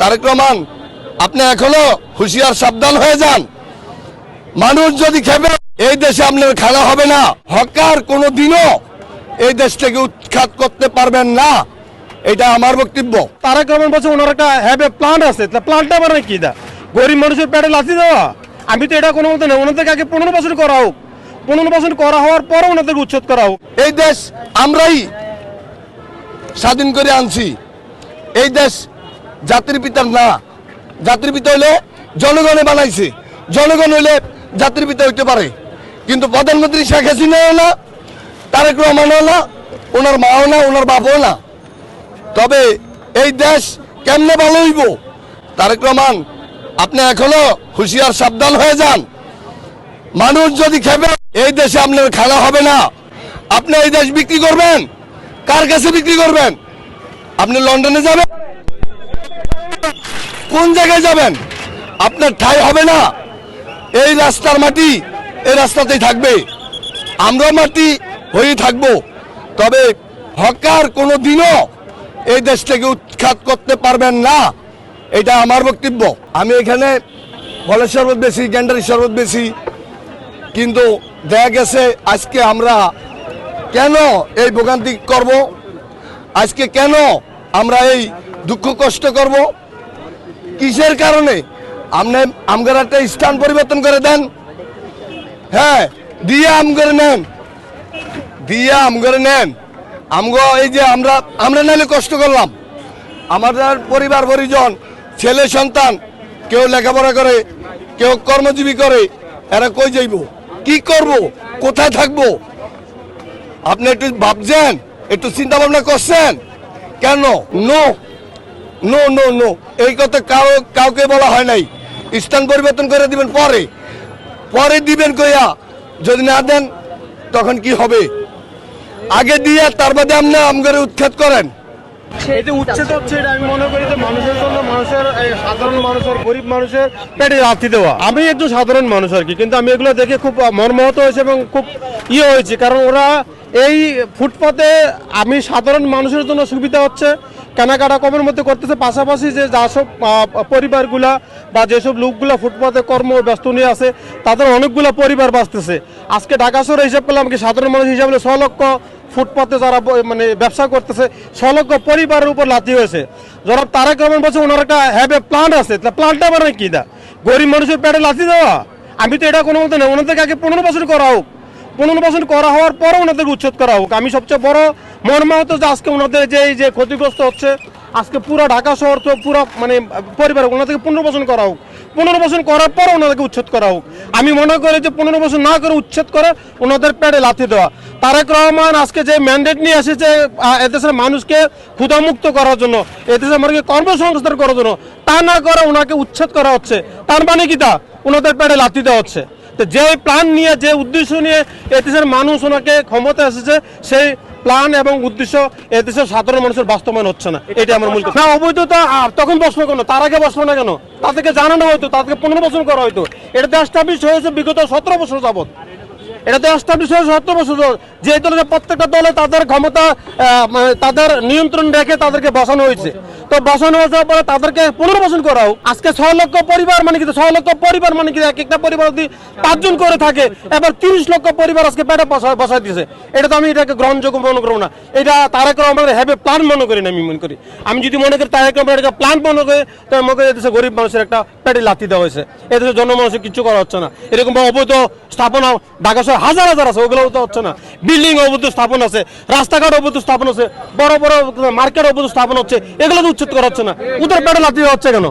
তারেক রহমান, আপনি এখনো হুঁশিয়ার সাবধান হয়ে যান। মানুষ যদি খেপে এই দেশে আপনার খেলা হবে না। হকার কোনোদিনও এই দেশ থেকে উৎখাত করতে পারবেন না, এটা আমার বক্তব্য। তারেক রহমান বলছে ওনার একটা হ্যাভ এ প্ল্যান আছে, প্ল্যানটা মানে কি? গরিব মানুষের পেটে লাথি দেওয়া? আমি তো এটা কোনো মতে নেই। ওনাদেরকে আগে 15% করা হোক, 15% করা হওয়ার পরে ওনাদেরকে উচ্ছেদ করা হোক। এই দেশ আমরাই স্বাধীন করে আনছি। এই দেশ জাতির পিতার না, জাতির পিতা হইলে জনগণে বানাইছে, জনগণ হইলে জাতির পিতা হইতে পারে। কিন্তু প্রধানমন্ত্রী শেখ হাসিনাও না, তারেক রহমানও না, ওনার মাও না, ওনার বাপও না। তবে এই দেশ কেমনে ভালো হইব? তারেক রহমান, আপনি এখনো হুঁশিয়ার সাবধান হয়ে যান। মানুষ যদি খেপে এই দেশে আপনার খেলা হবে না। আপনি এই দেশ বিক্রি করবেন, কার কাছে বিক্রি করবেন? আপনি লন্ডনে যাবেন, কোন জায়গায় যাবেন? আপনার ঠাঁই হবে না। এই রাস্তার মাটি এই রাস্তাতেই থাকবে, আমরা মাটি হয়ে থাকবো। তবে হকার কোনোদিনও এই দেশ থেকে উৎখাত করতে পারবেন না, এটা আমার বক্তব্য। আমি এখানে ফলের শরবত বেশি, গ্যান্ডারি শরবত বেশি, কিন্তু দেখা গেছে আজকে আমরা কেন এই ভোগান্তি করব? আজকে কেন আমরা এই দুঃখ কষ্ট করব? কিসের কারণে? আপনি আমগার একটা স্থান পরিবর্তন করে দেন, হ্যাঁ, দিয়ে আমগরে নেন, দিয়ে আমগরে নেন। আমগো এই যে আমরা নাইলে কষ্ট করলাম, আমাদের পরিবার পরিজন, ছেলে সন্তান, কেউ লেখাপড়া করে, কেউ কর্মজীবী করে, এরা কই যাইব, কি করব, কোথায় থাকবো? আপনি একটু ভাবছেন, একটু চিন্তা ভাবনা করছেন? কেন? নো নো নো নো, এই কথা কাউকে বলা হয় নাই। স্থান পরিবর্তন করে দিবেন পরে, পরে দিবেন কইয়া, যদি না দেন তখন কি হবে? আগে দিয়ে তার বাদে আপনি আমগরে উৎখাত করেন। এই যে উচ্ছেদ হচ্ছে, এটা আমি মনে করি যে মানুষের জন্য, মানুষের সাধারণ মানুষের, গরিব মানুষের পেটে লাথি দেওয়া। আমি একজন সাধারণ মানুষ আর কি, কিন্তু আমি এগুলো দেখে খুব মর্মাহত হয়েছে এবং খুব হয়েছে। কারণ ওরা এই ফুটপাতে, আমি সাধারণ মানুষের জন্য সুবিধা হচ্ছে, কেনাকাটা কমের মধ্যে করতেছে, পাশাপাশি যে যেসব পরিবারগুলা বা যেসব লোকগুলা ফুটপাতে কর্ম ব্যস্ত নিয়ে আছে, তাদের অনেকগুলো পরিবার বাঁচতেছে। আজকে ঢাকা শহরে হিসাব করলাম কি, সাধারণ মানুষ হিসাবে 6 লক্ষ ফুটপাতে যারা মানে ব্যবসা করতেছে, 6 লক্ষ পরিবারের উপর লাথি হয়েছে। যারা তারেক রহমান বলছে ওনার একটা হ্যাভ এ প্ল্যান আছে, প্ল্যানটা মানে কি? গরিব মানুষের পেটে লাথি দেওয়া? আমি তো এটা কোনো মতে নেই। ওনাদেরকে আগে 15% করা হোক, 15% করা হওয়ার পরে ওনাদেরকে উচ্ছেদ করা হোক। আমি সবচেয়ে বড় মর্মাহত যে আজকে ওনাদের যে ক্ষতিগ্রস্ত হচ্ছে, আজকে পুরো ঢাকা শহর তো পুরো মানে পরিবার, ওনাদেরকে 15% করা হোক, 15% করার পর ওনাদেরকে উচ্ছেদ করা হোক। আমি মনে করি যে 15% না করে উচ্ছেদ করে ওনাদের পেটে লাথি দেওয়া। তারেক রহমান আজকে যে ম্যান্ডেট নিয়ে এসেছে এদেশের মানুষকে ক্ষুধামুক্ত করার জন্য, এদেশের মানুষকে কর্মসংস্থান করার জন্য, তা না করে ওনাকে উচ্ছেদ করা হচ্ছে। তার মানে কি? ওনাদের পেটে লাথি দেওয়া হচ্ছে। তো যে প্ল্যান নিয়ে, যে উদ্দেশ্য নিয়ে এদেশের মানুষ ওনাকে ক্ষমতা এসেছে, সেই প্ল্যান এবং উদ্দেশ্য এদেশের সাধারণ মানুষের বাস্তবায়ন হচ্ছে না, এটা আমার মূল কথা। না, অবৈধতা তখন বসলো কেন? তার আগে বসলো না কেন? তাদেরকে জানানো হয়তো, তাদেরকে 15% করা হয়তো। এটা তো এস্টাবলিশ হয়েছে বিগত 17 বছর যাবৎ। এটা তো এস্টাবলিশ হয়েছে 17 বছর। যে দলে, প্রত্যেকটা দলে তাদের ক্ষমতা, তাদের নিয়ন্ত্রণ রেখে তাদেরকে বসানো হয়েছে। তো বসানো হওয়ার পরে তাদেরকে 15% করা হোক। আজকে 6 লক্ষ পরিবার মানে কি? 6 লক্ষ পরিবার মানে কি? এক একটা পরিবার যদি 5 জন করে থাকে, এবার 30 লক্ষ পরিবার আজকে পেটে বসায় দিয়েছে। এটা তো আমি এটাকে গ্রহণযোগ্য মনে করবো না। এটা তারেক রহমানের হ্যাভ এ প্ল্যান মনে করি না। আমি মনে করি, আমি যদি মনে করি তারেক রহমানের একটা প্ল্যান মনে করি, তাহলে মনে করি এদেশে গরিব মানুষের একটা পেটে লাথি দেওয়া হয়েছে। এদেশে জনমানুষের কিছু করা হচ্ছে না। এরকম অবৈধ স্থাপনা ঢাকা শহরে হাজার হাজার আছে, ওগুলো তো হচ্ছে না। বিল্ডিং অবৈধ স্থাপন আছে, রাস্তাঘাট অবৈধ স্থাপন আছে, বড় বড় মার্কেট অবৈধ স্থাপন হচ্ছে, এগুলো তো উচ্ছেদ করা হচ্ছে না। ওদের পেটে লাথি দেওয়া হচ্ছে কেন?